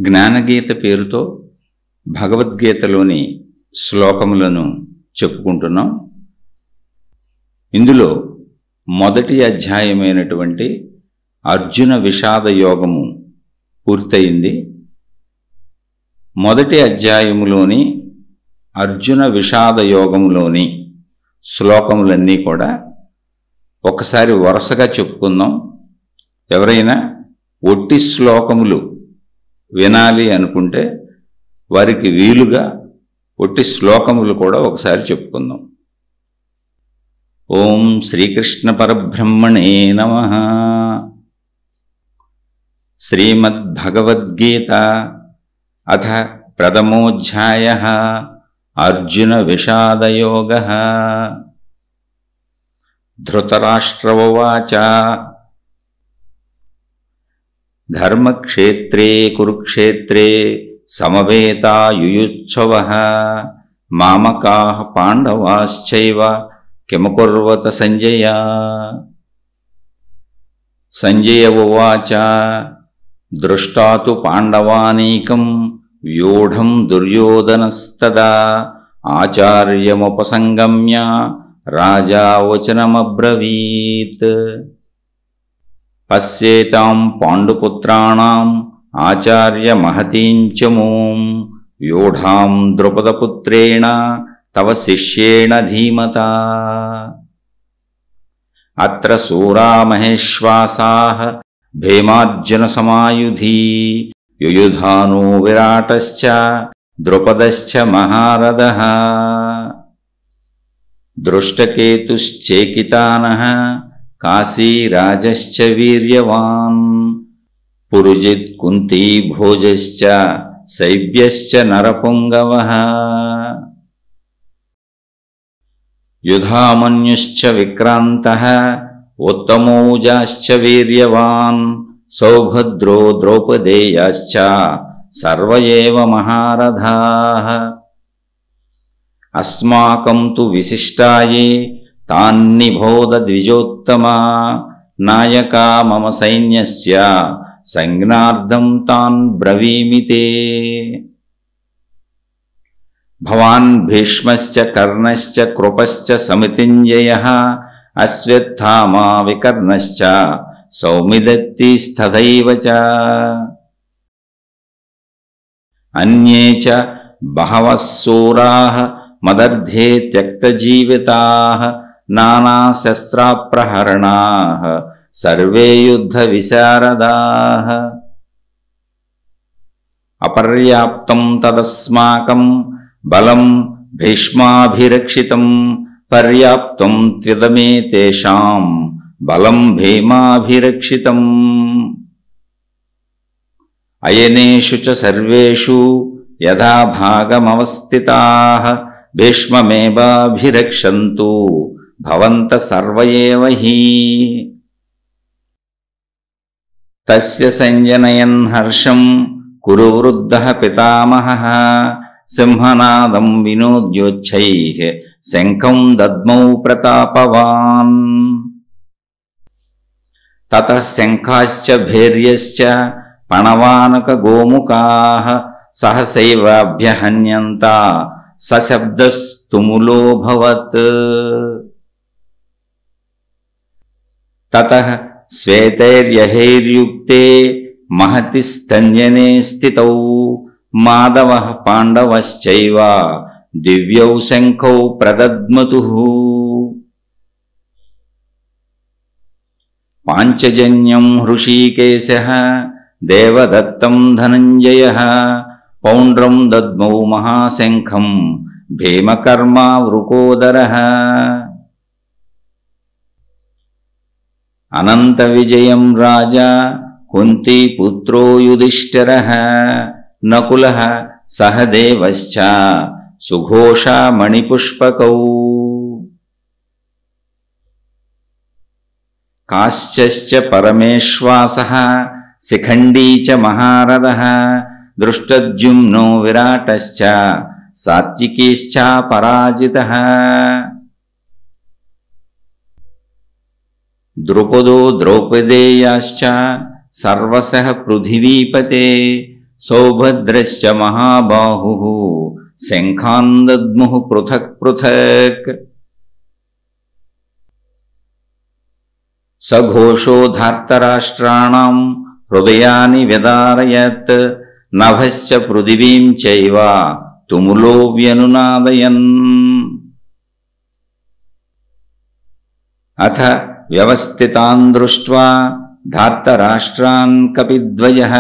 జ్ఞానగీత పేరుతో భగవద్గీతలోని శ్లోకములను చెప్పుకుంటున్నాం. ఇందులో మొదటి అధ్యాయమైనటువంటి అర్జున విషాద యోగము పూర్తయింది. మొదటి అధ్యాయములోని అర్జున విషాద యోగములోని శ్లోకములన్నీ కూడా ఒకసారి వరుసగా చెప్పుకుందాం. ఎవరైనా ఒట్టి శ్లోకములు వినాలి అనుకుంటే వారికి వీలుగా ఒట్టి శ్లోకములు కూడా ఒకసారి చెప్పుకుందాం. ఓం శ్రీకృష్ణ పరబ్రహ్మణే నమః. శ్రీమద్భగవద్గీత అథ ప్రథమోధ్యాయః అర్జున విషాదయోగః. ధృతరాష్ట్ర ఉవాచ ధర్మక్షేత్రే కురుక్షేత్రే సమవేతాయుయుత్సవః మామకాః పాండవాశ్చైవ కిమకుర్వత సంజయ. సంజయ ఉవాచ దృష్టా తు పాండవానీకం వ్యూఢం దుర్యోధనస్తదా ఆచార్యముపసంగమ్య రాజా వచనమబ్రవీత్. పశ్యేతాం పాండుపుత్రాణాం ఆచార్య మహతీం చ మూం వ్యూఢాం ద్రుపదపుత్రేణ తవ శిష్యేణ ధీమతా. అత్ర శూరా మహేశ్వాసాః భీమార్జున సమాయుధీ యుయుధానో విరాటశ్చ ద్రుపదశ్చ మహారథః. దృష్టకేతుశ్చేకితానః కాశీరాజశ్చ వీర్యవాన్ పురుజిత్ కుంతీ భోజశ్చ శైబ్యశ్చ నరపుంగవః. యుధామన్యుశ్చ విక్రాంతః ఉత్తమౌజాశ్చ వీర్యవాన్ సౌభద్రో ద్రౌపదేయాశ్చ సర్వ ఏవ మహారథాః. అస్మాకం తు విశిష్టాయే తాన్నిబోధ ద్విజోత్తమా నాయకా మమ సైన్యస్య సంజ్ఞార్థం తాన్ బ్రవీమి తే. భవాన్ భీష్మశ్చ కర్ణశ్చ కృపశ్చ సమితింజయః అశ్వత్థామా వికర్ణశ్చ సౌమిదత్తిస్తథైవ చ. అన్యే చ బహవః శూరాః మదర్థే త్యక్తజీవితాః నానాశస్త్రాప్రహరణాః సర్వే యుద్ధ విశారదాః. అపర్యాప్తం తదస్మాకం బలం భీష్మాభిరక్షితం పర్యాప్తం త్విదమే తేషాం బలం భీమాభిరక్షితం. అయనేషు చ సర్వేషు యథా భాగమవస్థితాః భీష్మమేవాభిరక్షन्तు భవంత సర్వ ఏవ హి. తస్య సంజనయన్ హర్షం కురు వృద్ధః పితామహః సింహనాదం వినోద్యోచ్చైః శంఖం దద్మౌ ప్రతాపవాన్. తతః శంఖాశ్చ భేర్యశ్చ పణవానక గోముఖాః సహసైవాభ్యహన్యంత సశబ్దస్తుములోభవత్. తతః శ్వేతైర్యహైర్యుక్తే మహతి స్తన్యనే స్థితౌ మాధవః పాండవశ్చైవ దివ్యౌ శంఖౌ ప్రదద్మతుః. పాంచజన్యం హృషీకేశః దేవదత్తం ధనంజయః పౌండ్రం దద్మౌ మహాశంఖం భీమకర్మా వృకోదరః. అనంత విజయం రాజా కుంతీపుత్రో యుధిష్ఠిరః నకులః సహదేవశ్చ సుఘోషా మణిపుష్పకౌ. కాశ్చశ్చ పరమేశ్వాసః శిఖండీ చ మహారథః దృష్టద్యుమ్నో విరాటశ్చ సాత్వికీశ్చ పరాజితః. ద్రుపదో ద్రౌపదేయాశ్చ సర్వశః పృథివీపతే సౌభద్రశ్చ మహాబాహుః శంఖాన్ దద్ముః పృథక్ పృథక్. సఘోషో ధార్తరాష్ట్రాణం హృదయాని వ్యదారయత్ నభశ్చ పృథివీం చైవ తుములో వ్యనునాదయన్. అథ వ్యవస్థితాన్ దృష్ట్వా ధార్తరాష్ట్రాన్ కపిద్వయః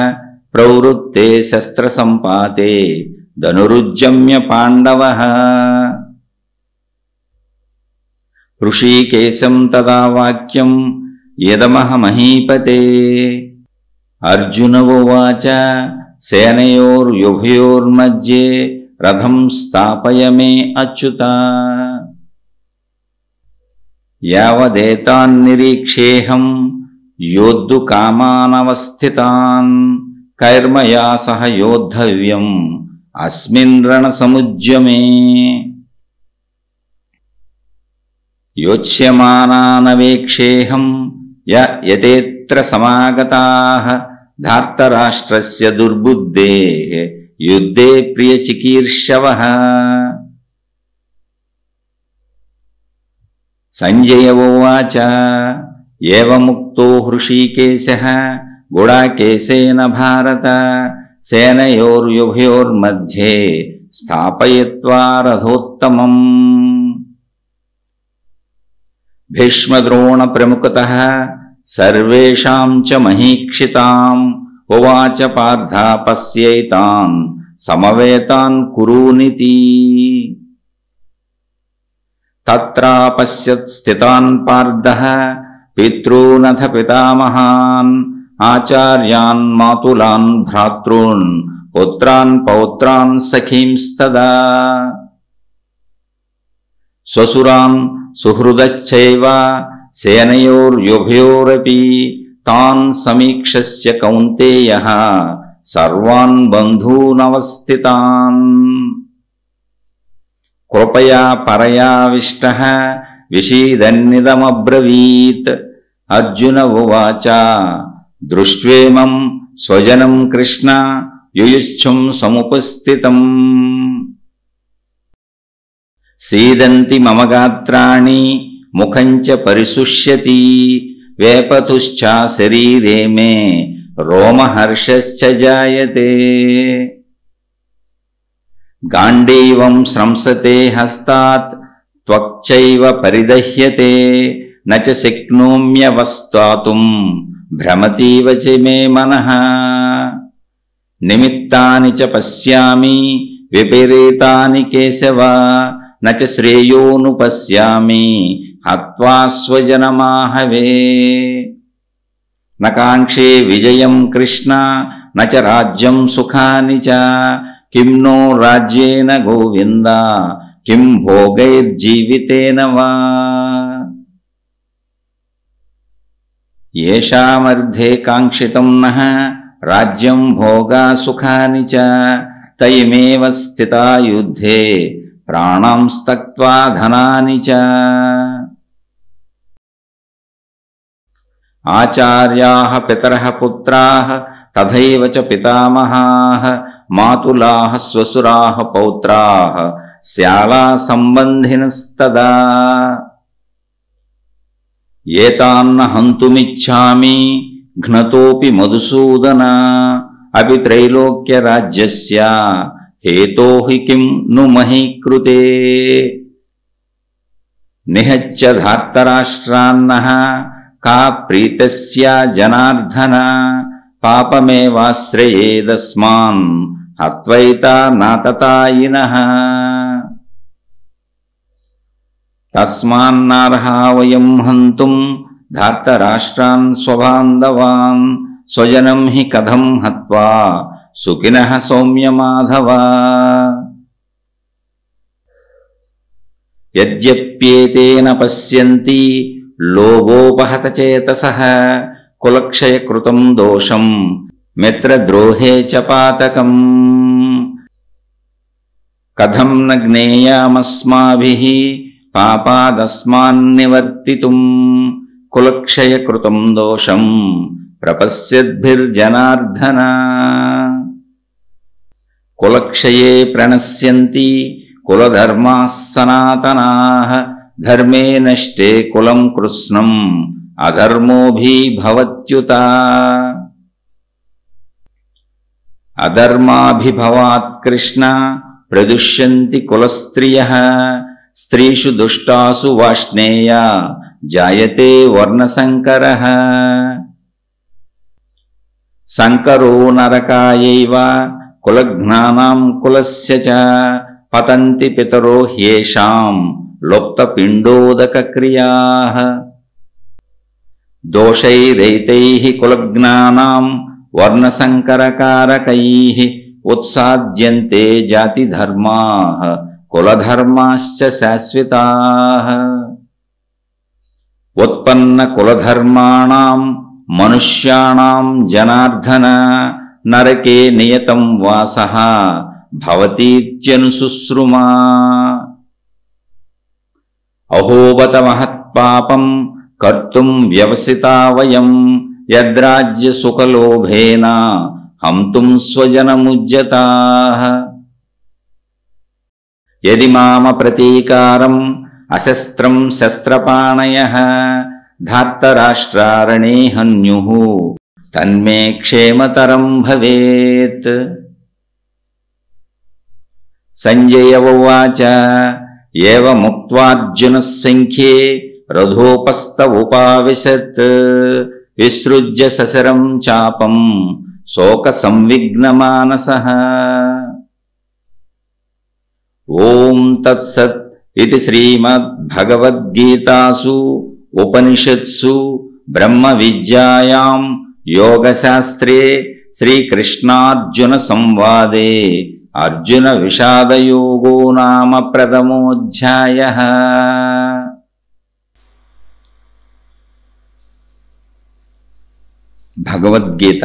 ప్రవృత్తే శస్త్రసంపాతే ధనురుజ్జమ్య పాండవః. ఋషికేశం తదా వాక్యం యదమః మహీపతే. అర్జున ఉవాచ సేనయోర్యుభయోర్మధ్యే రథం స్థాపయ మే అచ్యుత. యావదేతాన్నిరీక్షేహం యోద్ధుకామానవస్థితాన్ కైర్మయా సహ యోద్ధవ్యం అస్మిన్ రణసముద్యమే. యోచ్యమానానవేక్షేహం యతేత్ర సమాగతాః ధార్తరాష్ట్రస్య దుర్బుద్ధేః యుద్ధే ప్రియచికీర్షవః. సంజయ ఉవాచ ఏవముక్తో హృషీకేశః గుడాకేశేన భారత సేనయోర్యుభయోర్మధ్యే స్థాపయిత్వా రథోత్తమం. భీష్మద్రోణ ప్రముఖతః సర్వేషాం చ మహీక్షితాం ఉవాచ పార్థ పశ్యైతాన్ సమవేతాన్ కురూనితి. తత్రాపశ్యత్ స్థితాన్ పార్థః పితॄనథ పితామహాన్ ఆచార్యాన్ మాతులాన్ భ్రాతॄన్ పుత్రాన్ పౌత్రాన్ సఖీంస్తదా. స్వసురాన్ సుహృదశ్చైవ సేనయోర్యుభయోరపి తాన్ సమీక్షస్య కౌంతేయః సర్వాన్ బంధూనవస్థితాన్. కృపయా పరయావిష్టః విషీదన్నిదమబ్రవీత్. అర్జున ఉవాచ దృష్ట్వేమం స్వజనం కృష్ణ యుయుత్సుం సముపస్థితం. సీదంతి మమ గాత్రాణి ముఖం చ పరిశుష్యతి వేపతుశ్చ శరీరే మే రోమహర్షశ్చ జాయతే. గాండీవం స్రంసతే హస్తాత్ త్వక్చైవ పరిదహ్యతే నచ శక్నోమ్యవస్థాతుం భ్రమతీవ చ మే మనః. నిమిత్తాని చ పశ్యామి విపరీతాని కేశవ నచ శ్రేయోనుపశ్యామి హత్వా స్వజనమాహవే. నకాంక్షే విజయం కృష్ణ నచ రాజ్యం సుఖాని చ కిం నో రాజ్యేన గోవింద కిం భోగైర్జీవితేన వా. యేషామర్థే కాంక్షితం నః రాజ్యం భోగా సుఖాని చ తైమేవ స్థితా యుద్ధే ప్రాణాం త్యక్త్వా ధనాని చ. ఆచార్యాః పితరః పుత్రాః తథైవ చ పితామహాః మాతులాః స్వసురాః పౌత్రాః శ్యాలా సంబంధినస్తదా. ఏతాన్న హంతుమిచ్ఛామి ఘ్నతోపి మధుసూదన అపి త్రైలోక్య రాజ్యస్య హేతోః కిం ను మహీకృతే. నిహత్య ధార్తరాష్ట్రాన్నః కా ప్రీతస్య జనార్దన పాపమేవాశ్రయేదస్మాన్ హత్వైతా నాతతాయినః. తస్మాన్నార్హా వయం హంతుం ధార్తరాష్ట్రాన్ స్వబాంధవాన్ స్వజనం హి కథం హత్వా సుఖినః సౌమ్యమాధవ. యద్యప్యేతేన పశ్యంతి లోభోపహతచేతసః కులక్షయకృతం దోషం మిత్రద్రోహే చ పాతకం. కథం న జ్ఞేయామస్మాభిః పాపాదస్మాన్నివర్తితుం కులక్షయకృతం దోషం ప్రపశ్యద్భిర్జనార్దన. కులక్షయే ప్రణశ్యంతి కులధర్మాः సనాతనాః ధర్మే నష్టే కులం కృత్స్నం అధర్మోభిభవత్యుత. అధర్మాభిభవాత్ కృష్ణ ప్రదుష్యంతి కులస్త్రియః స్త్రీషు దుష్టాసు వాష్ణేయ జాయతే వర్ణసంకరః. సంకరో నరకాయైవ కులజ్ఞానాం కులస్య చ పతంతి పితరో హ్యేషాం లుప్తపిండోదకక్రియాః. దోషైరైతైః కులజ్ఞానాం వర్ణసంకరకారకైః ఉత్సాద్యంతే జాతిధర్మాః కులధర్మాశ్చ శాశ్వతాః. ఉత్పన్నకులధర్మాణాం మనుష్యాణాం జనార్దన నరకే నియతం వాసః భవతీత్యనుశుశ్రుమా. అహోబత మహత్పాపం కర్తుం వ్యవసితా వయం యద్రాజ్యసుఖలోభేన హంతుం స్వజనముజ్జతాః. యది మామ ప్రతీకారం అశస్త్రం శస్త్రపాణయః ధార్తరాష్ట్రారణే హన్యుః తన్మే క్షేమతరం భవేత్. సంజయ ఉవాచ ఏవముక్త్వార్జునః సంఖ్యే రథోపస్థ ఉపావిశత్ విసృజ్య సశరం చాపం శోక సంవిఘ్నమానసః. ఓం తత్సత్ ఇది శ్రీమద్భగవద్గీతాసు ఉపనిషత్సు బ్రహ్మ విద్యాయాం యోగశాస్త్రే శ్రీకృష్ణార్జున సంవాదే అర్జున విషాదయోగో నామ ప్రథమోధ్యాయః. భగవద్గీత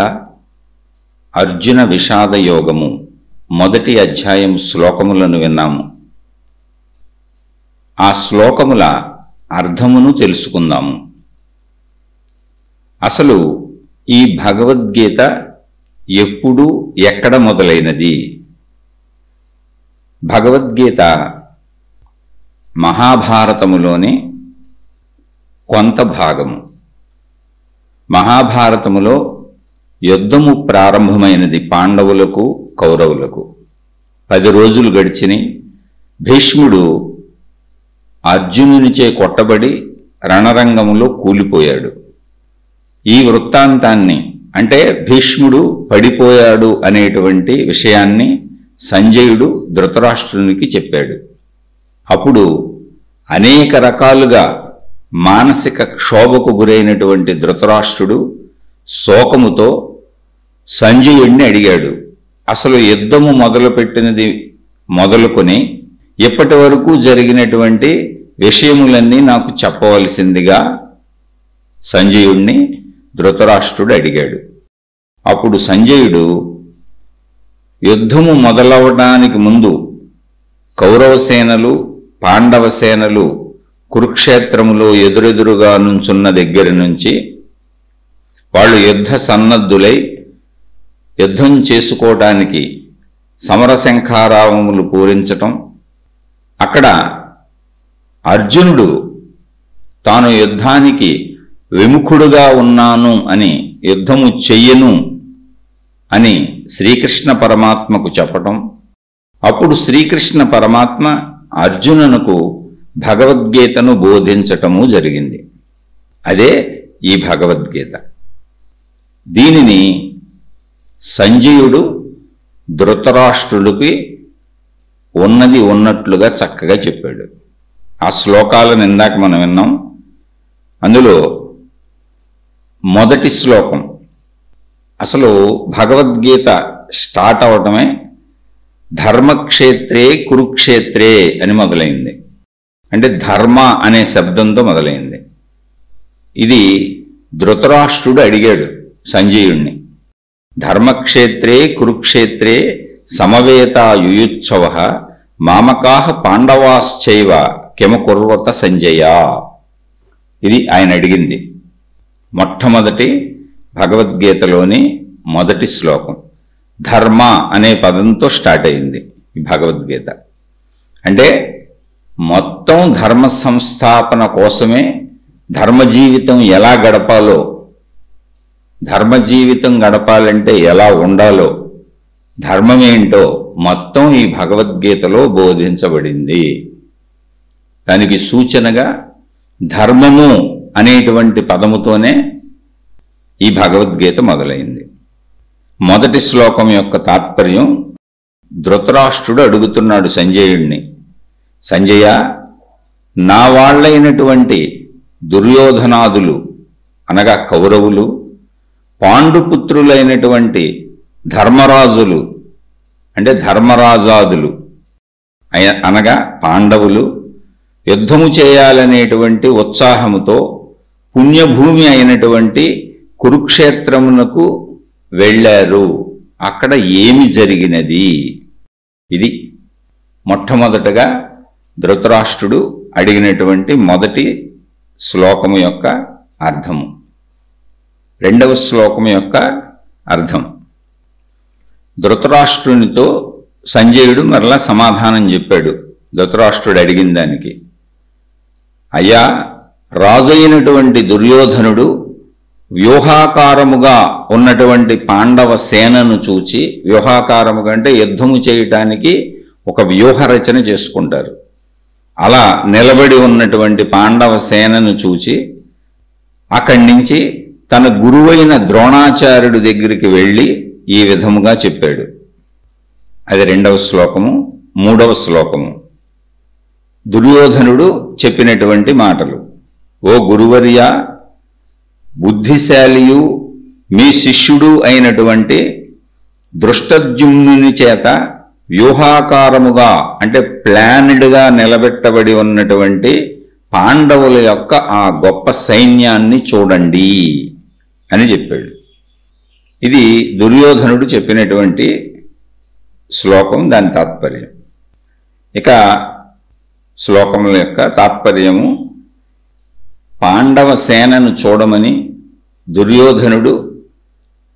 అర్జున విషాదయోగము మొదటి అధ్యాయం శ్లోకములను విన్నాము. ఆ శ్లోకముల అర్థమును తెలుసుకుందాము. అసలు ఈ భగవద్గీత ఎప్పుడు ఎక్కడ మొదలైనది? భగవద్గీత మహాభారతములోని కొంత భాగము. మహాభారతములో యుద్ధము ప్రారంభమైనది పాండవులకు కౌరవులకు. 10 రోజులు గడిచిని భీష్ముడు అర్జునునిచే కొట్టబడి రణరంగములో కూలిపోయాడు. ఈ వృత్తాంతాన్ని అంటే భీష్ముడు పడిపోయాడు అనేటువంటి విషయాన్ని సంజయుడు ధృతరాష్ట్రునికి చెప్పాడు. అప్పుడు అనేక రకాలుగా మానసిక క్షోభకు గురైనటువంటి ధృతరాష్ట్రుడు శోకముతో సంజయుడిని అడిగాడు, అసలు యుద్ధము మొదలుపెట్టినది మొదలుకొని ఇప్పటి వరకు జరిగినటువంటి విషయములన్నీ నాకు చెప్పవలసిందిగా సంజయుడిని ధృతరాష్ట్రుడు అడిగాడు. అప్పుడు సంజయుడు యుద్ధము మొదలవడానికి ముందు కౌరవసేనలు పాండవసేనలు కురుక్షేత్రములో ఎదురెదురుగా నుంచున్న దగ్గర నుంచి వాళ్ళు యుద్ధ సన్నద్ధులై యుద్ధం చేసుకోవటానికి సమరశంఖారావములు పూరించటం, అక్కడ అర్జునుడు తాను యుద్ధానికి విముఖుడుగా ఉన్నాను అని యుద్ధము చెయ్యను అని శ్రీకృష్ణ పరమాత్మకు చెప్పటం, అప్పుడు శ్రీకృష్ణ పరమాత్మ అర్జునునకు భగవద్గీతను బోధించటము జరిగింది. అదే ఈ భగవద్గీత. దీనిని సంజయుడు ధృతరాష్ట్రుడికి ఉన్నది ఉన్నట్లుగా చక్కగా చెప్పాడు. ఆ శ్లోకాలను ఇందాక మనం విన్నాం. అందులో మొదటి శ్లోకం, అసలు భగవద్గీత స్టార్ట్ అవటమే ధర్మక్షేత్రే కురుక్షేత్రే అని మొదలైంది. అంటే ధర్మ అనే శబ్దంతో మొదలైంది. ఇది ధృతరాష్ట్రుడు అడిగాడు సంజయుణ్ణి, ధర్మక్షేత్రే కురుక్షేత్రే సమవేతాయుయుత్సవ మామకాః పాండవాశ్చైవ కిమకుర్వత సంజయ. ఇది ఆయన అడిగింది. మొట్టమొదటి భగవద్గీతలోని మొదటి శ్లోకం, ధర్మ అనే పదంతో స్టార్ట్ అయింది ఈ భగవద్గీత. అంటే మొత్తం ధర్మ సంస్థాపన కోసమే ధర్మ జీవితం ఎలా గడపాలో, ధర్మ జీవితం గడపాలంటే ఎలా ఉండాలో, ధర్మం ఏంటో మొత్తం ఈ భగవద్గీతలో బోధించబడింది. దానికి సూచనగా ధర్మము అనేటువంటి పదముతోనే ఈ భగవద్గీత మొదలైంది. మొదటి శ్లోకం యొక్క తాత్పర్యం, ధృతరాష్ట్రుడు అడుగుతున్నాడు సంజయుడిని, సంజయ, నా వాళ్ళైనటువంటి దుర్యోధనాదులు అనగా కౌరవులు, పాండుపుత్రులైనటువంటి ధర్మరాజులు అంటే ధర్మరాజాదులు అనగా పాండవులు యుద్ధము చేయాలనేటువంటి ఉత్సాహముతో పుణ్యభూమి అయినటువంటి కురుక్షేత్రమునకు వెళ్ళారు. అక్కడ ఏమి జరిగినది? ఇది మొట్టమొదటగా ధృతరాష్ట్రుడు అడిగినటువంటి మొదటి శ్లోకము యొక్క అర్థము. రెండవ శ్లోకము యొక్క అర్థం, ధృతరాష్ట్రునితో సంజయుడు మరలా సమాధానం చెప్పాడు ధృతరాష్ట్రుడు అడిగిన దానికి. అయ్యా, రాజు అయినటువంటి దుర్యోధనుడు వ్యూహాకారముగా ఉన్నటువంటి పాండవ సేనను చూచి, వ్యూహాకారముగా అంటే యుద్ధము చేయటానికి ఒక వ్యూహ రచన చేసుకుంటారు, అలా నిలబడి ఉన్నటువంటి పాండవ సేనను చూచి అక్కడి నుంచి తన గురువైన ద్రోణాచార్యుడి దగ్గరికి వెళ్ళి ఈ విధముగా చెప్పాడు. అది రెండవ శ్లోకము. మూడవ శ్లోకము దుర్యోధనుడు చెప్పినటువంటి మాటలు. ఓ గురువర్య, బుద్ధిశాలియు మీ శిష్యుడు అయినటువంటి దృష్టద్యుమ్నుని చేత వ్యూహాకారముగా అంటే ప్లాన్డ్గా నిలబెట్టబడి ఉన్నటువంటి పాండవుల యొక్క ఆ గొప్ప సైన్యాన్ని చూడండి అని చెప్పాడు. ఇది దుర్యోధనుడు చెప్పినటువంటి శ్లోకం, దాని తాత్పర్యం. ఇక శ్లోకముల యొక్క తాత్పర్యము, పాండవ సేనను చూడమని దుర్యోధనుడు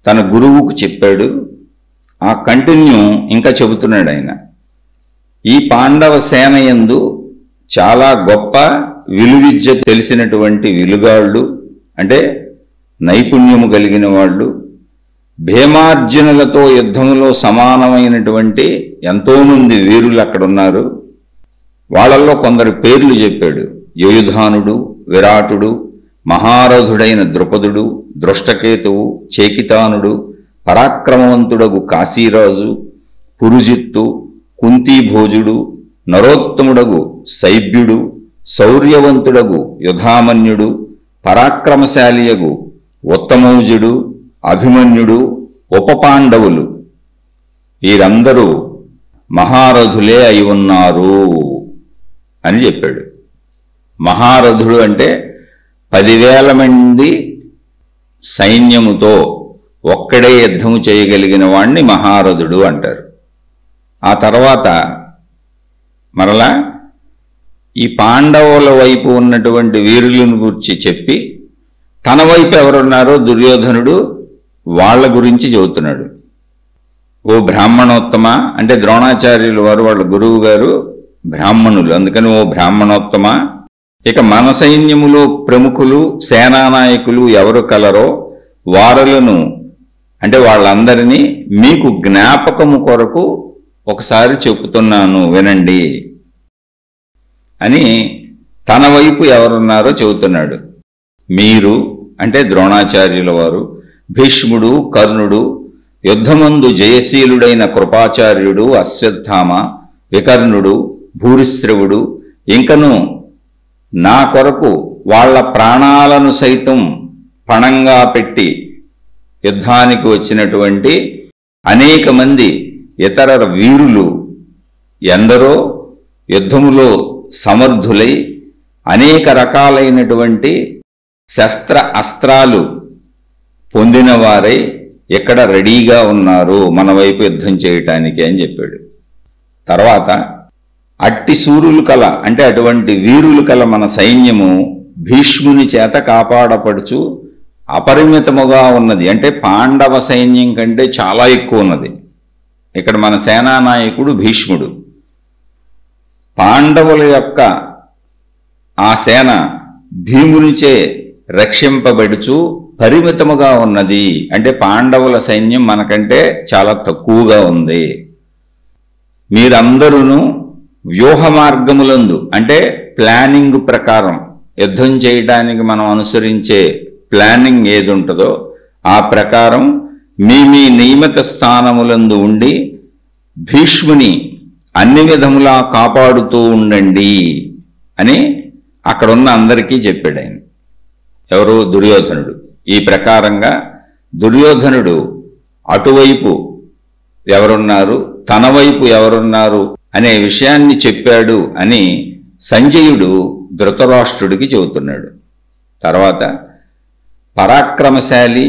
తన గురువుకు చెప్పాడు. ఆ కంటిన్యూ ఇంకా చెబుతున్నాడు ఆయన. ఈ పాండవ సేన యందు చాలా గొప్ప విలువిద్య తెలిసినటువంటి విలుగాళ్ళు అంటే నైపుణ్యము కలిగిన వాళ్ళు, భీమార్జునులతో యుద్ధములో సమానమైనటువంటి ఎంతోమంది వీరులు అక్కడ ఉన్నారు. వాళ్ళల్లో కొందరు పేర్లు చెప్పాడు. యుయుధానుడు, విరాటుడు, మహారథుడైన ద్రుపదుడు, దృష్టకేతువు, చేకితానుడు, పరాక్రమవంతుడగు కాశీరాజు, పురుజిత్తు, కుంతీభోజుడు, నరోత్తముడగు శైబ్యుడు, శౌర్యవంతుడగు యుధామన్యుడు, పరాక్రమశాలియగు ఉత్తమౌజుడు, అభిమన్యుడు, ఉపపాండవులు, వీరందరూ మహారథులే అయి ఉన్నారు అని చెప్పాడు. మహారథుడు అంటే 10,000 మంది సైన్యముతో ఒక్కడే యుద్ధము చేయగలిగిన వాణ్ణి మహారథుడు అంటారు. ఆ తర్వాత మరలా ఈ పాండవుల వైపు ఉన్నటువంటి వీరులను గురించి చెప్పి తన వైపు ఎవరున్నారో దుర్యోధనుడు వాళ్ళ గురించి చెబుతున్నాడు. ఓ బ్రాహ్మణోత్తమ అంటే ద్రోణాచార్యులు వారు వాళ్ళ గురువు గారు బ్రాహ్మణులు, అందుకని ఓ బ్రాహ్మణోత్తమ, ఇక మన సైన్యములో ప్రముఖులు సేనానాయకులు ఎవరు కలరో వారులను అంటే వాళ్ళందరినీ మీకు జ్ఞాపకము కొరకు ఒకసారి చెబుతున్నాను వినండి అని తన వైపు ఎవరున్నారో చెబుతున్నాడు. మీరు అంటే ద్రోణాచార్యుల వారు, భీష్ముడు, కర్ణుడు, యుద్ధమందు జయశీలుడైన కృపాచార్యుడు, అశ్వత్థామ, వికర్ణుడు, భూరిశ్రవుడు, ఇంకను నా కొరకు వాళ్ళ ప్రాణాలను సైతం పణంగా పెట్టి యుద్ధానికి వచ్చినటువంటి అనేక మంది ఇతర వీరులు ఎందరో యుద్ధములో సమర్థులై అనేక రకాలైనటువంటి శస్త్ర అస్త్రాలు పొందిన వారై ఇక్కడ రెడీగా ఉన్నారు మన వైపు యుద్ధం చేయటానికి అని చెప్పాడు. తర్వాత అట్టి సూరులు కల అంటే అటువంటి వీరులు కల మన సైన్యము భీష్ముని చేత కాపాడపడుచు అపరిమితముగా ఉన్నది. అంటే పాండవ సైన్యం కంటే చాలా ఎక్కువ ఉన్నది. ఇక్కడ మన సేనానాయకుడు భీష్ముడు. పాండవుల యొక్క ఆ సేన భీమునిచే రక్షింపబడుచు పరిమితముగా ఉన్నది. అంటే పాండవుల సైన్యం మనకంటే చాలా తక్కువగా ఉంది. మీరందరూ వ్యూహ మార్గములందు అంటే ప్లానింగ్ ప్రకారం యుద్ధం చేయడానికి మనం అనుసరించే ప్లానింగ్ ఏది ఉంటుందో ఆ ప్రకారం మీ మీ నియమిత స్థానములందు ఉండి భీష్ముని అన్ని విధములా కాపాడుతూ ఉండండి అని అక్కడున్న అందరికీ చెప్పాడు ఆయన. ఎవరు? దుర్యోధనుడు. ఈ ప్రకారంగా దుర్యోధనుడు అటువైపు ఎవరున్నారు, తన వైపు ఎవరున్నారు అనే విషయాన్ని చెప్పాడు అని సంజయుడు ధృతరాష్ట్రుడికి చెబుతున్నాడు. తర్వాత పరాక్రమశాలి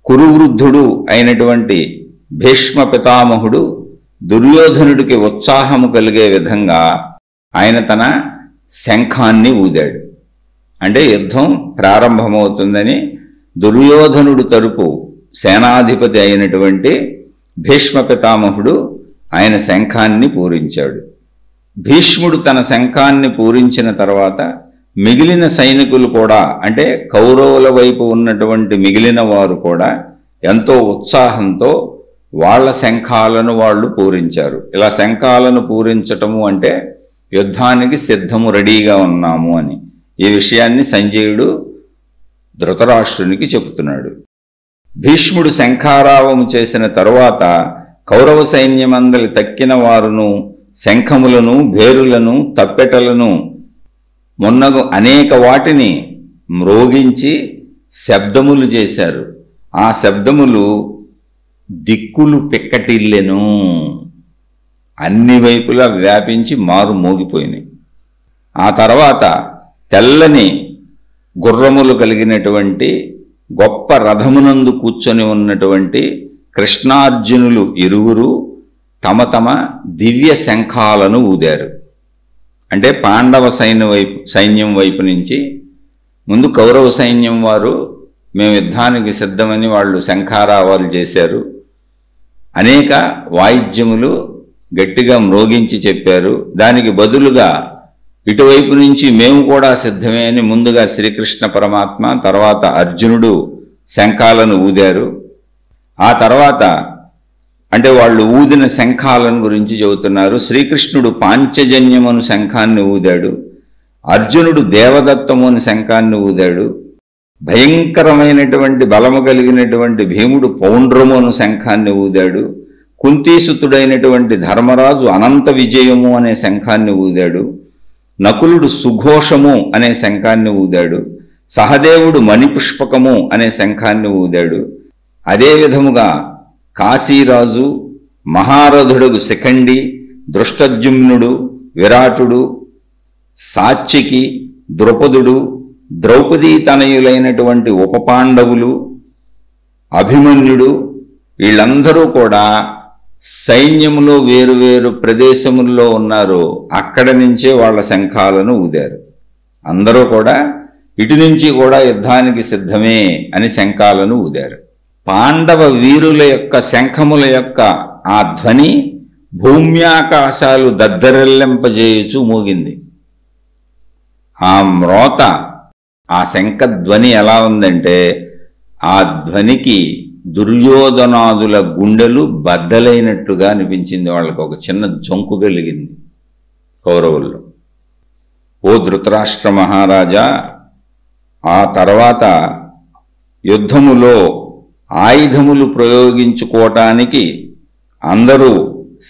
కురువృద్ధుడు అయినటువంటి భీష్మ పితామహుడు దుర్యోధనుడికి ఉత్సాహము కలిగే విధంగా ఆయన తన శంఖాన్ని ఊదాడు. అంటే యుద్ధం ప్రారంభమవుతుందని దుర్యోధనుడు తరపు సేనాధిపతి అయినటువంటి భీష్మ పితామహుడు ఆయన శంఖాన్ని పూరించాడు. భీష్ముడు తన శంఖాన్ని పూరించిన తర్వాత మిగిలిన సైనికులు కూడా అంటే కౌరవుల వైపు ఉన్నటువంటి మిగిలిన వారు కూడా ఎంతో ఉత్సాహంతో వాళ్ళ శంఖాలను వాళ్ళు పూరించారు. ఇలా శంఖాలను పూరించటము అంటే యుద్ధానికి సిద్ధము, రెడీగా ఉన్నాము అని. ఈ విషయాన్ని సంజయుడు ధృతరాష్ట్రునికి చెబుతున్నాడు. భీష్ముడు శంఖారావము చేసిన తరువాత కౌరవ సైన్యమందలి తక్కిన వారును శంఖములను, భేరులను, తప్పెటలను మొన్నగు అనేక వాటిని మ్రోగించి శబ్దములు చేశారు. ఆ శబ్దములు దిక్కులు పిక్కటిల్లెను, అన్ని వైపులా వ్యాపించి మారు మోగిపోయినాయి. ఆ తర్వాత తెల్లని గుర్రములు కలిగినటువంటి గొప్ప రథమునందు కూర్చొని ఉన్నటువంటి కృష్ణార్జునులు ఇరువురు తమ తమ దివ్య శంఖాలను ఊదారు. అంటే పాండవ సైన్యం వైపు నుంచి ముందు కౌరవ సైన్యం వారు మేము యుద్ధానికి సిద్ధమని వాళ్ళు శంఖారావాలు చేశారు. అనేక వాయిద్యములు గట్టిగా మ్రోగించి చెప్పారు. దానికి బదులుగా ఇటువైపు నుంచి మేము కూడా సిద్ధమే అని ముందుగా శ్రీకృష్ణ పరమాత్మ, తర్వాత అర్జునుడు శంఖాలను ఊదారు. ఆ తర్వాత అంటే వాళ్ళు ఊదిన శంఖాలను గురించి చెబుతున్నారు. శ్రీకృష్ణుడు పాంచజన్యమును శంఖాన్ని ఊదాడు, అర్జునుడు దేవదత్తమును శంఖాన్ని ఊదాడు, భయంకరమైనటువంటి బలము కలిగినటువంటి భీముడు పౌండ్రమును శంఖాన్ని ఊదాడు, కుంతీసుతుడైనటువంటి ధర్మరాజు అనంత విజయము అనే శంఖాన్ని ఊదాడు, నకులుడు సుఘోషము అనే శంఖాన్ని ఊదాడు, సహదేవుడు మణిపుష్పకము అనే శంఖాన్ని ఊదాడు. అదే విధముగా కాశీరాజు, మహారథుడు శిఖండి, దృష్టద్యుమ్నుడు, విరాటుడు, సాత్యకి, ద్రుపదుడు, ద్రౌపదీ తనయులైనటువంటి ఉపపాండవులు, అభిమన్యుడు వీళ్ళందరూ కూడా సైన్యములో వేరువేరు ప్రదేశముల్లో ఉన్నారు. అక్కడి నుంచే వాళ్ళ శంఖాలను ఊదారు. అందరూ కూడా ఇటు నుంచి కూడా యుద్ధానికి సిద్ధమే అని శంఖాలను ఊదారు. పాండవ వీరుల యొక్క శంఖముల యొక్క ఆ ధ్వని భూమ్యాకాశాలు దద్దరెల్లింపజేయుచు మోగింది. ఆ మ్రోత, ఆ శంఖధ్వని ఎలా ఉందంటే ఆ ధ్వనికి దుర్యోధనాదుల గుండెలు బద్దలైనట్టుగా అనిపించింది. వాళ్ళకు ఒక చిన్న జంకు కలిగింది కౌరవుల్లో. ఓ ధృతరాష్ట్ర మహారాజా, ఆ తర్వాత యుద్ధములో ఆయుధములు ప్రయోగించుకోవటానికి అందరూ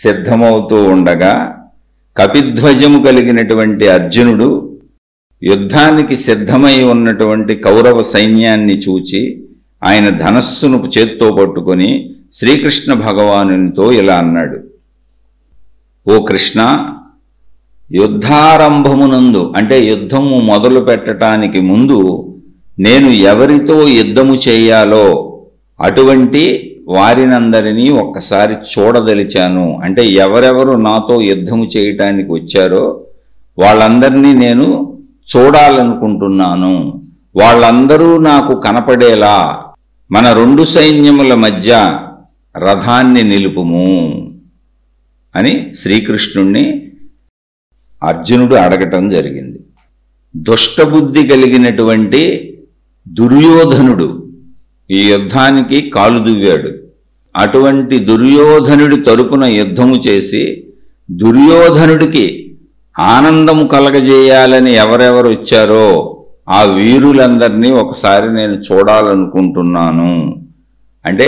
సిద్ధమవుతూ ఉండగా కపిధ్వజము కలిగినటువంటి అర్జునుడు యుద్ధానికి సిద్ధమై ఉన్నటువంటి కౌరవ సైన్యాన్ని చూచి ఆయన ధనస్సును చేత్తో పట్టుకొని శ్రీకృష్ణ భగవానునితో ఇలా అన్నాడు. ఓ కృష్ణ, యుద్ధారంభమునందు అంటే యుద్ధము మొదలు పెట్టడానికి ముందు నేను ఎవరితో యుద్ధము చేయాలో అటువంటి వారినందరినీ ఒక్కసారి చూడదలిచాను. అంటే ఎవరెవరు నాతో యుద్ధము చేయటానికి వచ్చారో వాళ్ళందరినీ నేను చూడాలనుకుంటున్నాను. వాళ్ళందరూ నాకు కనపడేలా మన రెండు సైన్యముల మధ్య రథాన్ని నిలుపుము. అని శ్రీకృష్ణుణ్ణి అర్జునుడు అడగటం జరిగింది. దుష్టబుద్ధి కలిగినటువంటి దుర్యోధనుడు ఈ యుద్ధానికి కాలు దువ్వాడు. అటువంటి దుర్యోధనుడి తరపున యుద్ధము చేసి దుర్యోధనుడికి ఆనందము కలగజేయాలని ఎవరెవరు వచ్చారో ఆ వీరులందరినీ ఒకసారి నేను చూడాలనుకుంటున్నాను. అంటే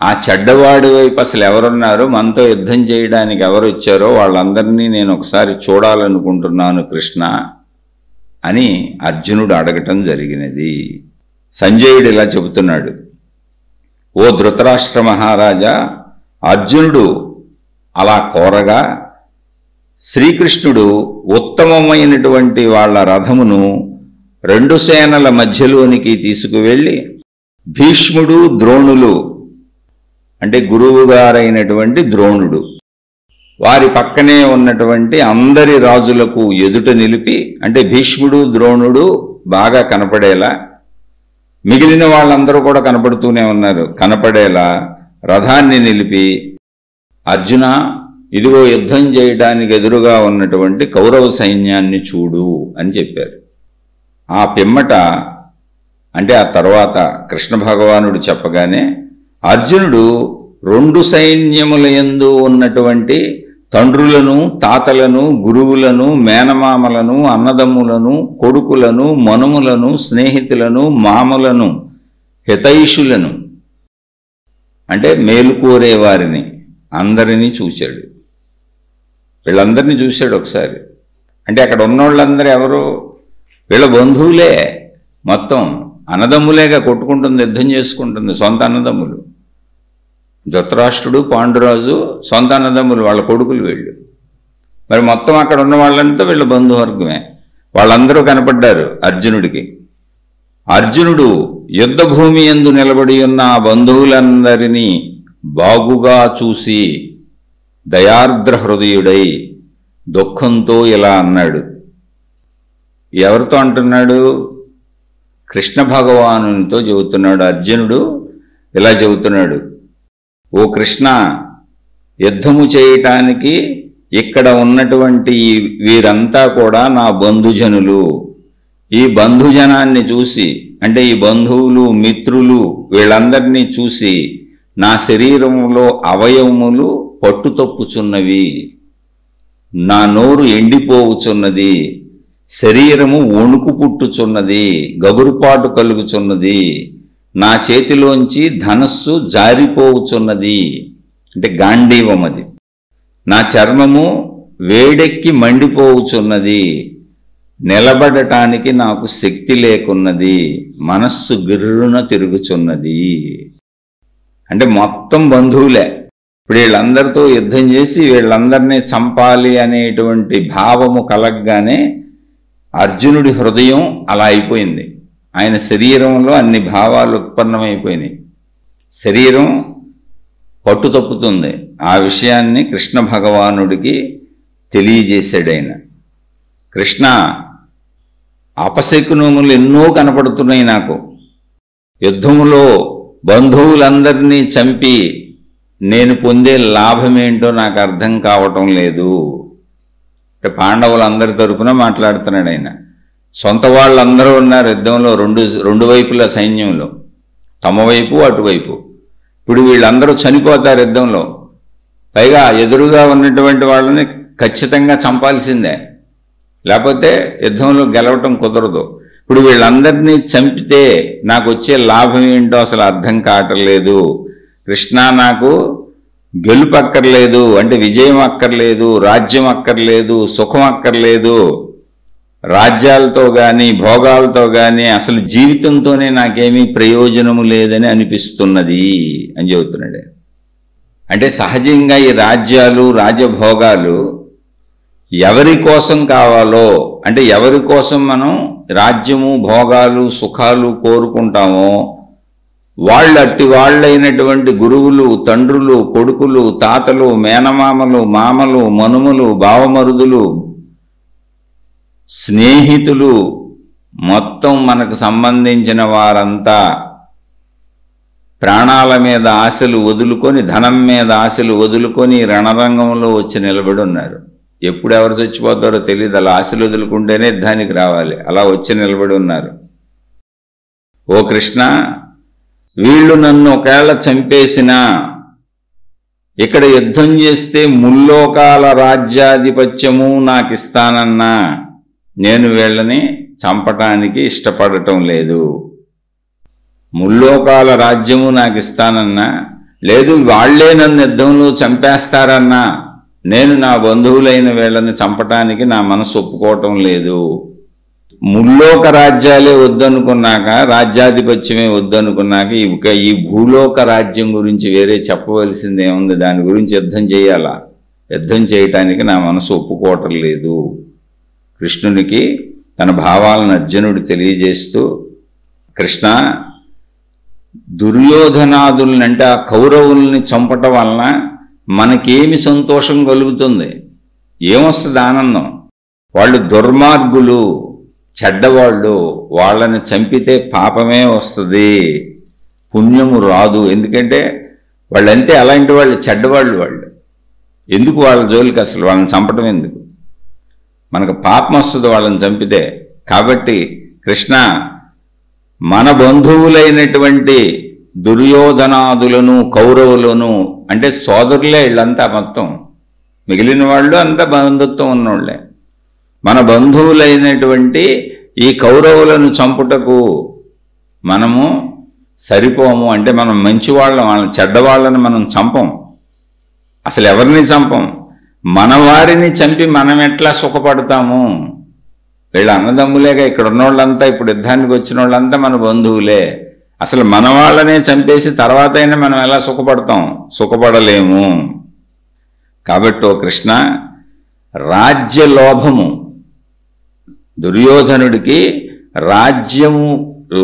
ఆ చెడ్డవాడి వైపు అసలు ఎవరున్నారు, మనతో యుద్ధం చేయడానికి ఎవరు వచ్చారో వాళ్ళందరినీ నేను ఒకసారి చూడాలనుకుంటున్నాను కృష్ణ అని అర్జునుడు అడగటం జరిగినది. సంజయుడు ఇలా చెబుతున్నాడు, ఓ ధృతరాష్ట్ర మహారాజా, అర్జునుడు అలా కోరగా శ్రీకృష్ణుడు ఉత్తమమైనటువంటి వాళ్ళ రథమును 2 సేనల మధ్యలోనికి తీసుకువెళ్ళి భీష్ముడు ద్రోణులు అంటే గురువుగారైనటువంటి ద్రోణుడు వారి పక్కనే ఉన్నటువంటి అందరి రాజులకు ఎదుట నిలిపి, అంటే భీష్ముడు ద్రోణుడు బాగా కనపడేలా, మిగిలిన వాళ్ళందరూ కూడా కనపడుతూనే ఉన్నారు, కనపడేలా రథాన్ని నిలిపి, అర్జున ఇదిగో యుద్ధం చేయడానికి ఎదురుగా ఉన్నటువంటి కౌరవ సైన్యాన్ని చూడు అని చెప్పారు. ఆ పిమ్మట అంటే ఆ తర్వాత కృష్ణ భగవానుడు చెప్పగానే అర్జునుడు 2 సైన్యముల యందు ఉన్నటువంటి తండ్రులను, తాతలను, గురువులను, మేనమామలను, అన్నదమ్ములను, కొడుకులను, మనుములను, స్నేహితులను, మామలను, హితైషులను అంటే మేలుకోరే వారిని అందరినీ చూశాడు. వీళ్ళందరినీ చూశాడు ఒకసారి. అంటే అక్కడ ఉన్నోళ్ళందరూ ఎవరు? వీళ్ళ బంధువులే, మొత్తం అన్నదమ్ములేగా కొట్టుకుంటుంది, యుద్ధం చేసుకుంటుంది, సొంత అన్నదమ్ములు. ధృతరాష్ట్రుడు, పాండురాజు సొంత అన్నదమ్ములు, వాళ్ళ కొడుకులు వీళ్ళు. మరి మొత్తం అక్కడ ఉన్న వాళ్ళంతా వీళ్ళ బంధువర్గమే. వాళ్ళందరూ కనపడ్డారు అర్జునుడికి. అర్జునుడు యుద్ధభూమి యందు నిలబడి ఉన్న ఆ బంధువులందరినీ బాగుగా చూసి దయార్ద్ర హృదయుడై దుఃఖంతో ఇలా అన్నాడు. ఎవరితో అంటున్నాడు? కృష్ణ భగవానునితో చెబుతున్నాడు. అర్జునుడు ఇలా చెబుతున్నాడు, ఓ కృష్ణ, యుద్ధము చేయటానికి ఇక్కడ ఉన్నటువంటి వీరంతా కూడా నా బంధుజనులు. ఈ బంధుజనాన్ని చూసి, అంటే ఈ బంధువులు, మిత్రులు వీళ్ళందరినీ చూసి నా శరీరంలో అవయవములు పట్టుతప్పుచున్నవి, నా నోరు ఎండిపోవుచున్నది, శరీరము వణుకు పుట్టుచున్నది, గగురుపాటు కలుగుచున్నది, నా చేతిలోంచి ధనస్సు జారిపోవుచున్నది, అంటే గాంధీవం అది, నా చర్మము వేడెక్కి మండిపోవుచున్నది, నిలబడటానికి నాకు శక్తి లేకున్నది, మనస్సు గిర్రున తిరుగుచున్నది. అంటే మొత్తం బంధువులే. ఇప్పుడు వీళ్ళందరితో యుద్ధం చేసి వీళ్ళందరినీ చంపాలి అనేటువంటి భావము కలగగానే అర్జునుడి హృదయం అలా అయిపోయింది. ఆయన శరీరంలో అన్ని భావాలు ఉత్పన్నమైపోయినాయి. శరీరం పట్టు తప్పుతుంది. ఆ విషయాన్ని కృష్ణ భగవానుడికి తెలియజేశాడు ఆయన. కృష్ణ, అపశకునములు ఎన్నో కనపడుతున్నాయి నాకు. యుద్ధములో బంధువులందరినీ చంపి నేను పొందే లాభమేంటో నాకు అర్థం కావటం లేదు. అంటే పాండవులందరి తరపున మాట్లాడుతున్నాడు ఆయన. సొంత వాళ్ళందరూ ఉన్నారు యుద్ధంలో, రెండు వైపుల సైన్యంలో, తమ వైపు అటువైపు. ఇప్పుడు వీళ్ళందరూ చనిపోతారు యుద్ధంలో. పైగా ఎదురుగా ఉన్నటువంటి వాళ్ళని ఖచ్చితంగా చంపాల్సిందే, లేకపోతే యుద్ధంలో గెలవటం కుదరదు. ఇప్పుడు వీళ్ళందరినీ చంపితే నాకు వచ్చే లాభం ఏంటో అసలు అర్థం కావట్లేదు. కృష్ణ, నాకు గెలుపు అక్కర్లేదు, అంటే విజయం అక్కర్లేదు, రాజ్యం అక్కర్లేదు, సుఖం అక్కర్లేదు, రాజ్యాలతో కానీ భోగాలతో కానీ అసలు జీవితంతోనే నాకేమీ ప్రయోజనము లేదని అనిపిస్తున్నది అని చెబుతున్నాడు. అంటే సహజంగా ఈ రాజ్యాలు, రాజభోగాలు ఎవరి కోసం కావాలో, అంటే ఎవరి కోసం మనం రాజ్యము, భోగాలు, సుఖాలు కోరుకుంటామో వాళ్ళు అట్టి వాళ్ళైనటువంటి గురువులు, తండ్రులు, కొడుకులు, తాతలు, మేనమామలు, మామలు, మనుమలు, బావమరుదులు, స్నేహితులు, మొత్తం మనకు సంబంధించిన వారంతా ప్రాణాల మీద ఆశలు వదులుకొని, ధనం మీద ఆశలు వదులుకొని రణరంగంలో వచ్చి నిలబడి ఉన్నారు. ఎప్పుడు ఎవరు చచ్చిపోతారో తెలియదు, అలా ఆశలు వదులుకుంటేనే యుద్ధానికి రావాలి, అలా వచ్చి నిలబడి ఉన్నారు. ఓ కృష్ణ, వీళ్ళు నన్ను ఒకవేళ చంపేసినా, ఇక్కడ యుద్ధం చేస్తే ముల్లోకాల రాజ్యాధిపత్యము నాకు ఇస్తానన్నా నేను వీళ్ళని చంపటానికి ఇష్టపడటం లేదు. ముల్లోకాల రాజ్యము నాకు ఇస్తానన్నా, లేదు వాళ్లే నన్ను యుద్ధంలో చంపేస్తారన్నా నేను నా బంధువులైన వీళ్ళని చంపటానికి నా మనసు ఒప్పుకోవటం లేదు. ముల్లోక రాజ్యాలే వద్దనుకున్నాక, రాజ్యాధిపత్యమే వద్దనుకున్నాక ఈ భూలోక రాజ్యం గురించి వేరే చెప్పవలసింది ఏముంది? దాని గురించి యుద్ధం చేయాలా? యుద్ధం చేయటానికి నా మనసు ఒప్పుకోవటం లేదు. కృష్ణునికి తన భావాలను అర్జునుడు తెలియజేస్తూ, కృష్ణ, దుర్యోధనాదుల్ని అంటే ఆ కౌరవుల్ని చంపటం వలన మనకేమి సంతోషం కలుగుతుంది? ఏమొస్తుంది ఆనందం? వాళ్ళు దుర్మార్గులు, చెడ్డవాళ్ళు, వాళ్ళని చంపితే పాపమే వస్తుంది, పుణ్యము రాదు. ఎందుకంటే వాళ్ళంతే అలాంటి వాళ్ళు, చెడ్డవాళ్ళు వాళ్ళు. ఎందుకు వాళ్ళ జోలికి అసలు? వాళ్ళని చంపటం ఎందుకు? మనకు పాపం వస్తుంది వాళ్ళని చంపితే. కాబట్టి కృష్ణ, మన బంధువులైనటువంటి దుర్యోధనాదులను కౌరవులను, అంటే సోదరులే వీళ్ళంతా, మొత్తం మిగిలిన వాళ్ళు అంతా బంధుత్వం ఉన్నోళ్లే, మన బంధువులైనటువంటి ఈ కౌరవులను చంపుటకు మనము సరిపోము. అంటే మనం మంచివాళ్ళం, వాళ్ళని చెడ్డవాళ్ళని మనం చంపం, అసలు ఎవరిని చంపం. మన వారిని చంపి మనం ఎట్లా సుఖపడతాము? వీళ్ళ అన్నదమ్ములేగా, ఇక్కడ ఉన్నోళ్ళంతా, ఇప్పుడు యుద్ధానికి వచ్చిన వాళ్ళంతా మన బంధువులే. అసలు మన వాళ్ళనే చంపేసి తర్వాత అయినా మనం ఎలా సుఖపడతాం? సుఖపడలేము. కాబట్టి ఓ కృష్ణ, రాజ్య లోభము, దుర్యోధనుడికి రాజ్యము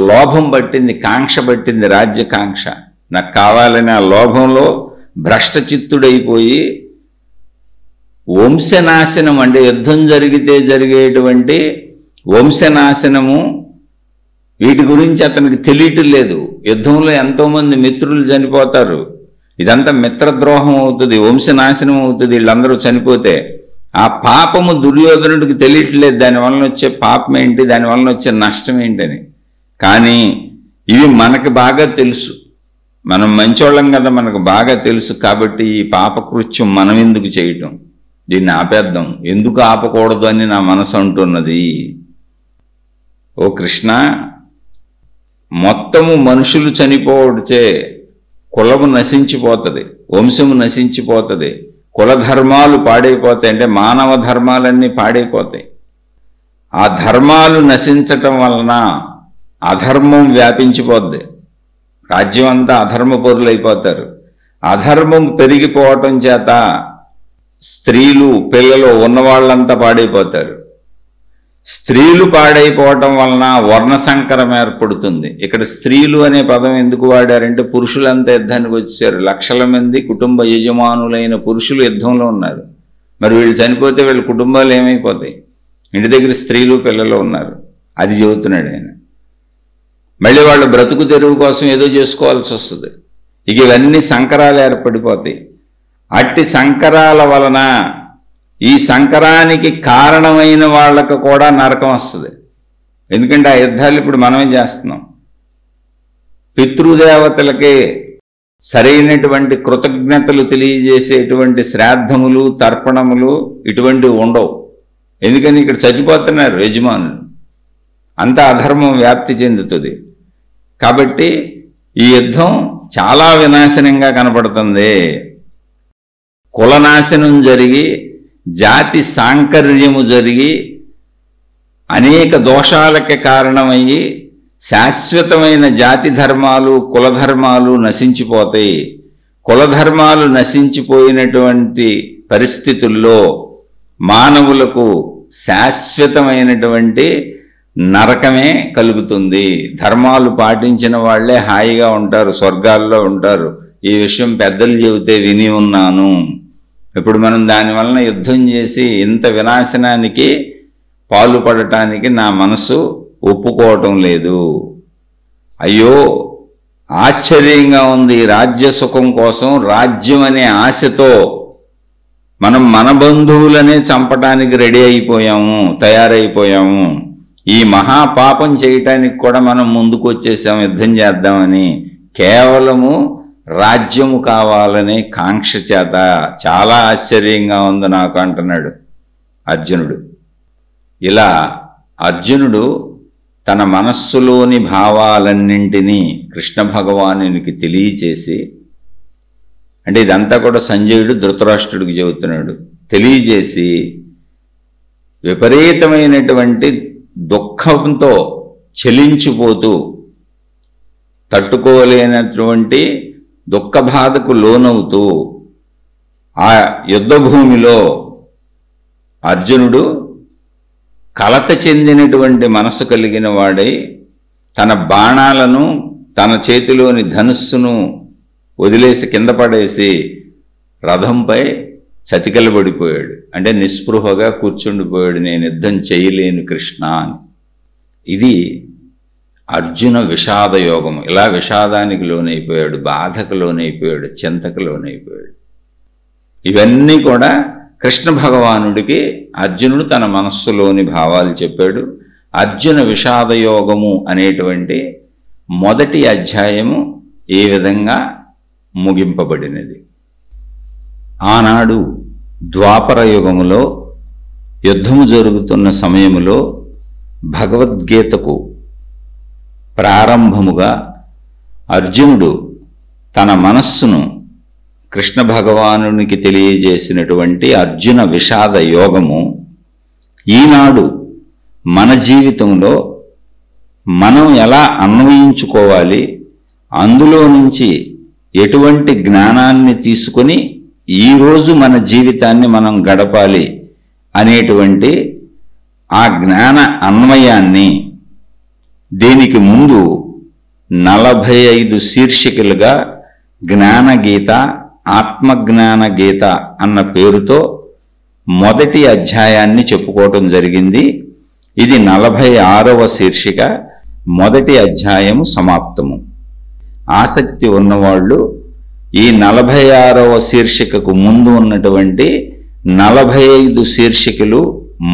లోభం పట్టింది, కాంక్ష పట్టింది, రాజ్యకాంక్ష. నాకు కావాలని ఆ లోభంలో భ్రష్టచిత్తుడైపోయి వంశనాశనం, అంటే యుద్ధం జరిగితే జరిగేటువంటి వంశనాశనము, వీటి గురించి అతనికి తెలియటం లేదు. యుద్ధంలో ఎంతోమంది మిత్రులు చనిపోతారు, ఇదంతా మిత్రద్రోహం అవుతుంది, వంశనాశనం అవుతుంది వీళ్ళందరూ చనిపోతే. ఆ పాపము దుర్యోధనుడికి తెలియట్లేదు, దానివల్ల వచ్చే పాపం ఏంటి, దానివల్ల వచ్చే నష్టం ఏంటని. కానీ ఇవి మనకు బాగా తెలుసు, మనం మంచోళ్ళం కదా, మనకు బాగా తెలుసు. కాబట్టి ఈ పాపకృత్యం మనం ఎందుకు చేయటం? దీన్ని ఆపేద్దాం, ఎందుకు ఆపకూడదు అని నా మనసు అంటున్నది. ఓ కృష్ణ, మొత్తము మనుషులు చనిపోవడిచే కులము నశించిపోతుంది, వంశము నశించిపోతుంది, కులధర్మాలు పాడైపోతాయి, అంటే మానవ ధర్మాలన్నీ పాడైపోతాయి. ఆ ధర్మాలు నశించటం వలన అధర్మం వ్యాపించిపోద్ది, రాజ్యం అంతా అధర్మ పరులైపోతారు. అధర్మం పెరిగిపోవటం చేత స్త్రీలు, పిల్లలు ఉన్నవాళ్ళంతా పాడైపోతారు. స్త్రీలు పాడైపోవటం వలన వర్ణ సంకరం ఏర్పడుతుంది. ఇక్కడ స్త్రీలు అనే పదం ఎందుకు వాడారంటే, పురుషులంతా యుద్ధానికి వచ్చారు, లక్షల మంది కుటుంబ యజమానులైన పురుషులు యుద్ధంలో ఉన్నారు. మరి వీళ్ళు చనిపోతే వీళ్ళ కుటుంబాలు ఏమైపోతాయి? ఇంటి దగ్గర స్త్రీలు పిల్లలు ఉన్నారు, అది చెబుతున్నాడు ఆయన. మళ్ళీ వాళ్ళు బ్రతుకు తెరువు కోసం ఏదో చేసుకోవాల్సి వస్తుంది. ఇక ఇవన్నీ సంకరాలు ఏర్పడిపోతాయి. అట్టి సంకరాల వలన ఈ సంకరానికి కారణమైన వాళ్ళకు కూడా నరకం వస్తుంది. ఎందుకంటే ఆ యుద్ధాలు ఇప్పుడు మనమే చేస్తున్నాం. పితృదేవతలకే సరైనటువంటి కృతజ్ఞతలు తెలియజేసేటువంటి శ్రాద్ధములు, తర్పణములు ఇటువంటివి ఉండవు. ఎందుకని ఇక్కడ చచ్చిపోతున్నారు యజమానులు, అంతా అధర్మం వ్యాప్తి చెందుతుంది. కాబట్టి ఈ యుద్ధం చాలా వినాశనంగా కనపడుతుంది. కులనాశనం జరిగి, జాతి సాంకర్యము జరిగి, అనేక దోషాలకి కారణమయ్యి శాశ్వతమైన జాతి ధర్మాలు, కులధర్మాలు నశించిపోతాయి. కులధర్మాలు నశించిపోయినటువంటి పరిస్థితుల్లో మానవులకు శాశ్వతమైనటువంటి నరకమే కలుగుతుంది. ధర్మాలు పాటించిన వాళ్లే హాయిగా ఉంటారు, స్వర్గాల్లో ఉంటారు. ఈ విషయం పెద్దలు చెబితే విని ఉన్నాను. ఇప్పుడు మనం దానివలన యుద్ధం చేసి ఇంత వినాశనానికి పాలుపడటానికి నా మనసు ఒప్పుకోవటం లేదు. అయ్యో, ఆశ్చర్యంగా ఉంది. రాజ్య సుఖం కోసం, రాజ్యం అనే ఆశతో మనం మన బంధువులనే చంపటానికి రెడీ అయిపోయాము, తయారైపోయాము. ఈ మహాపాపం చేయటానికి కూడా మనం ముందుకు వచ్చేసాం యుద్ధం చేద్దామని. కేవలము రాజ్యము కావాలనే కాంక్ష చేత. చాలా ఆశ్చర్యంగా ఉంది నాకు అంటున్నాడు అర్జునుడు. ఇలా అర్జునుడు తన మనస్సులోని భావాలన్నింటినీ కృష్ణ భగవానునికి తెలియచేసి, అంటే ఇదంతా కూడా సంజయుడు ధృతరాష్ట్రుడికి చెబుతున్నాడు, తెలియజేసి విపరీతమైనటువంటి దుఃఖంతో చలించిపోతూ తట్టుకోలేనటువంటి దుఃఖ బాధకు లోనవుతూ ఆ యుద్ధభూమిలో అర్జునుడు కలత చెందినటువంటి మనసు కలిగిన వాడై తన బాణాలను, తన చేతిలోని ధనుస్సును వదిలేసి కింద పడేసి రథంపై చతికిలబడిపోయాడు. అంటే నిస్పృహగా కూర్చుండిపోయాడు, నేను యుద్ధం చేయలేను కృష్ణ అని. ఇది అర్జున విషాద యోగము. ఇలా విషాదానికి లోనైపోయాడు, బాధకు లోనైపోయాడు, చింతకు లోనైపోయాడు. ఇవన్నీ కూడా కృష్ణ భగవానుడికి అర్జునుడు తన మనస్సులోని భావాలు చెప్పాడు. అర్జున విషాద యోగము అనేటువంటి మొదటి అధ్యాయము ఈ విధంగా ముగింపబడినది. ఆనాడు ద్వాపర యుగములో యుద్ధము జరుగుతున్న సమయములో భగవద్గీతకు ప్రారంభముగా అర్జునుడు తన మనస్సును కృష్ణ భగవానునికి తెలియజేసినటువంటి అర్జున విషాద యోగము ఈనాడు మన జీవితంలో మనం ఎలా అన్వయించుకోవాలి, అందులో నుంచి ఎటువంటి జ్ఞానాన్ని తీసుకొని ఈరోజు మన జీవితాన్ని మనం గడపాలి అనేటువంటి ఆ జ్ఞాన అన్వయాన్ని దీనికి ముందు 45 శీర్షికలుగా జ్ఞానగీత, ఆత్మజ్ఞాన గీత అన్న పేరుతో మొదటి అధ్యాయాన్ని చెప్పుకోవటం జరిగింది. ఇది 46వ శీర్షిక. మొదటి అధ్యాయము సమాప్తము. ఆసక్తి ఉన్నవాళ్ళు ఈ 46వ శీర్షికకు ముందు ఉన్నటువంటి 45 శీర్షికలు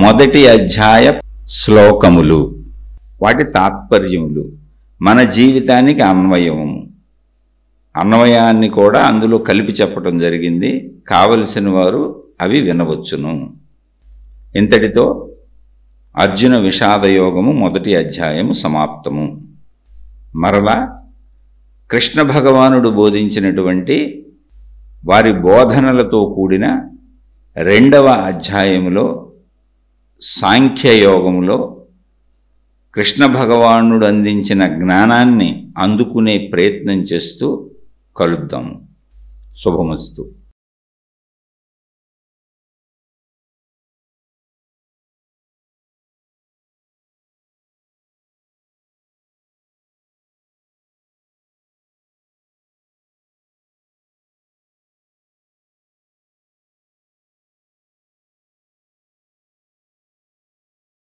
మొదటి అధ్యాయ శ్లోకములు, వాటి తాత్పర్యములు, మన జీవితానికి అన్వయాన్ని కూడా అందులో కలిపి చెప్పడం జరిగింది. కావలసిన వారు అవి వినవచ్చును. ఇంతటితో అర్జున విషాదయోగము మొదటి అధ్యాయము సమాప్తము. మరలా కృష్ణ భగవానుడు బోధించినటువంటి వారి బోధనలతో కూడిన 2వ అధ్యాయములో సాంఖ్యయోగములో కృష్ణ భగవానుడు అందించిన జ్ఞానాన్ని అందుకునే ప్రయత్నం చేస్తూ కలుద్దాము. శుభమస్తు.